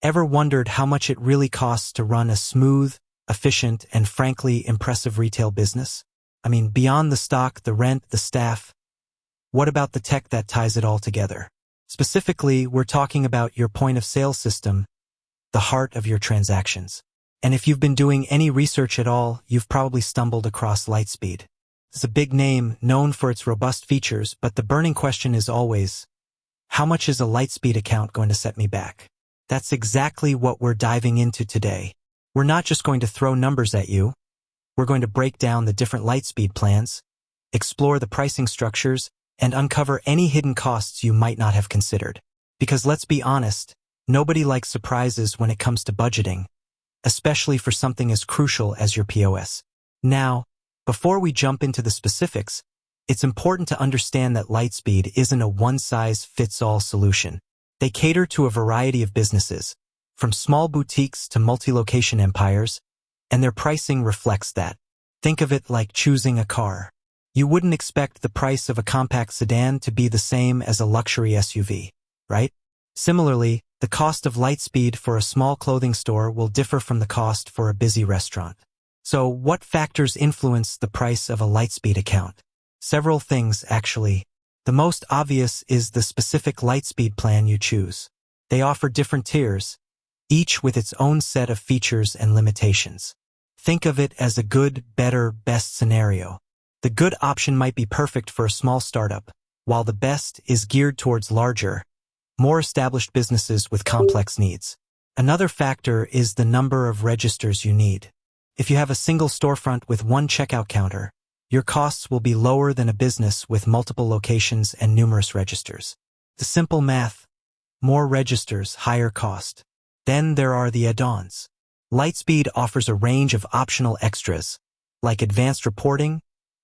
Ever wondered how much it really costs to run a smooth, efficient, and frankly impressive retail business? I mean, beyond the stock, the rent, the staff, what about the tech that ties it all together? Specifically, we're talking about your point-of-sale system, the heart of your transactions. And if you've been doing any research at all, you've probably stumbled across Lightspeed. It's a big name, known for its robust features, but the burning question is always, how much is a Lightspeed account going to set me back? That's exactly what we're diving into today. We're not just going to throw numbers at you. We're going to break down the different Lightspeed plans, explore the pricing structures, and uncover any hidden costs you might not have considered. Because let's be honest, nobody likes surprises when it comes to budgeting, especially for something as crucial as your POS. Now, before we jump into the specifics, it's important to understand that Lightspeed isn't a one-size-fits-all solution. They cater to a variety of businesses, from small boutiques to multi-location empires, and their pricing reflects that. Think of it like choosing a car. You wouldn't expect the price of a compact sedan to be the same as a luxury SUV, right? Similarly, the cost of Lightspeed for a small clothing store will differ from the cost for a busy restaurant. So, what factors influence the price of a Lightspeed account? Several things, actually. The most obvious is the specific Lightspeed plan you choose. They offer different tiers, each with its own set of features and limitations. Think of it as a good, better, best scenario. The good option might be perfect for a small startup, while the best is geared towards larger, more established businesses with complex needs. Another factor is the number of registers you need. If you have a single storefront with one checkout counter, your costs will be lower than a business with multiple locations and numerous registers. The simple math: more registers, higher cost. Then there are the add-ons. Lightspeed offers a range of optional extras, like advanced reporting,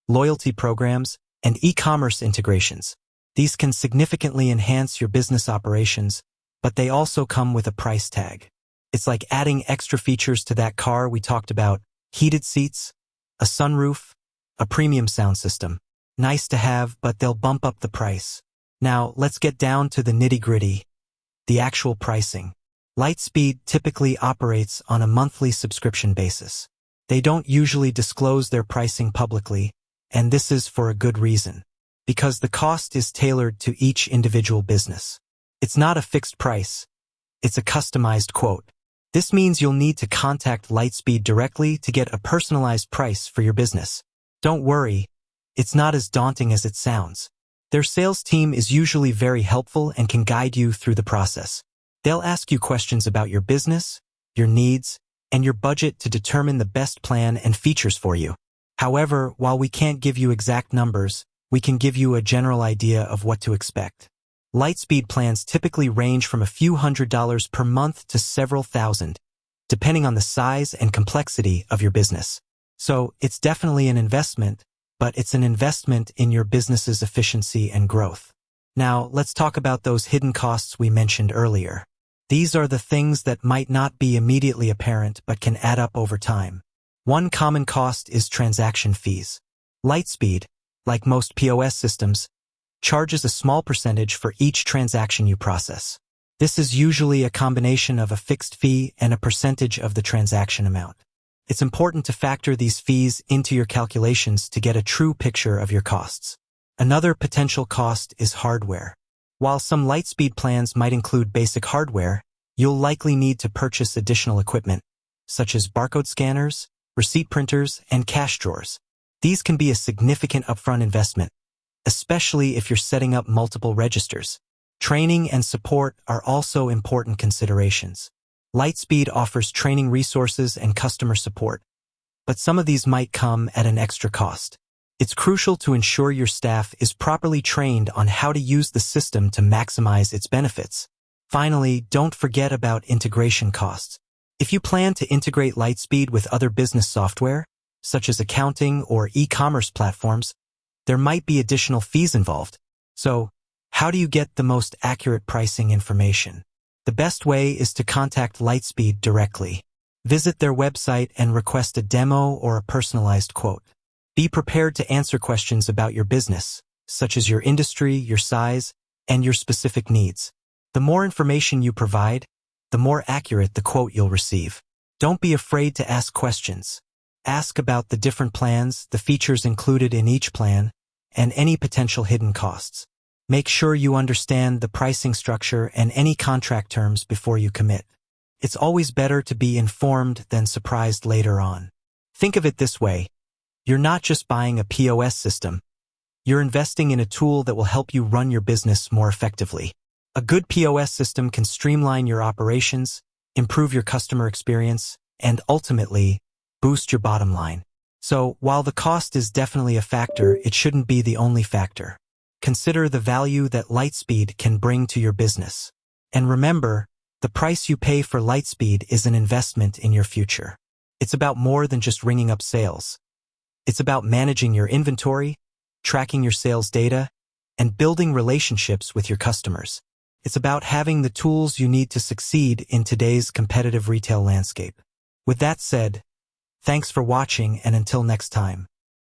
loyalty programs, and e-commerce integrations. These can significantly enhance your business operations, but they also come with a price tag. It's like adding extra features to that car we talked about: heated seats, a sunroof, a premium sound system. Nice to have, but they'll bump up the price. Now, let's get down to the nitty-gritty, the actual pricing. Lightspeed typically operates on a monthly subscription basis. They don't usually disclose their pricing publicly, and this is for a good reason. Because the cost is tailored to each individual business. It's not a fixed price. It's a customized quote. This means you'll need to contact Lightspeed directly to get a personalized price for your business. Don't worry, it's not as daunting as it sounds. Their sales team is usually very helpful and can guide you through the process. They'll ask you questions about your business, your needs, and your budget to determine the best plan and features for you. However, while we can't give you exact numbers, we can give you a general idea of what to expect. Lightspeed plans typically range from a few $100s per month to several thousand, depending on the size and complexity of your business. So, it's definitely an investment, but it's an investment in your business's efficiency and growth. Now, let's talk about those hidden costs we mentioned earlier. These are the things that might not be immediately apparent but can add up over time. One common cost is transaction fees. Lightspeed, like most POS systems, charges a small percentage for each transaction you process. This is usually a combination of a fixed fee and a percentage of the transaction amount. It's important to factor these fees into your calculations to get a true picture of your costs. Another potential cost is hardware. While some Lightspeed plans might include basic hardware, you'll likely need to purchase additional equipment, such as barcode scanners, receipt printers, and cash drawers. These can be a significant upfront investment, especially if you're setting up multiple registers. Training and support are also important considerations. Lightspeed offers training resources and customer support, but some of these might come at an extra cost. It's crucial to ensure your staff is properly trained on how to use the system to maximize its benefits. Finally, don't forget about integration costs. If you plan to integrate Lightspeed with other business software, such as accounting or e-commerce platforms, there might be additional fees involved. So, how do you get the most accurate pricing information? The best way is to contact Lightspeed directly. Visit their website and request a demo or a personalized quote. Be prepared to answer questions about your business, such as your industry, your size, and your specific needs. The more information you provide, the more accurate the quote you'll receive. Don't be afraid to ask questions. Ask about the different plans, the features included in each plan, and any potential hidden costs. Make sure you understand the pricing structure and any contract terms before you commit. It's always better to be informed than surprised later on. Think of it this way. You're not just buying a POS system. You're investing in a tool that will help you run your business more effectively. A good POS system can streamline your operations, improve your customer experience, and ultimately, boost your bottom line. So, while the cost is definitely a factor, it shouldn't be the only factor. Consider the value that Lightspeed can bring to your business. And remember, the price you pay for Lightspeed is an investment in your future. It's about more than just ringing up sales. It's about managing your inventory, tracking your sales data, and building relationships with your customers. It's about having the tools you need to succeed in today's competitive retail landscape. With that said, thanks for watching, and until next time.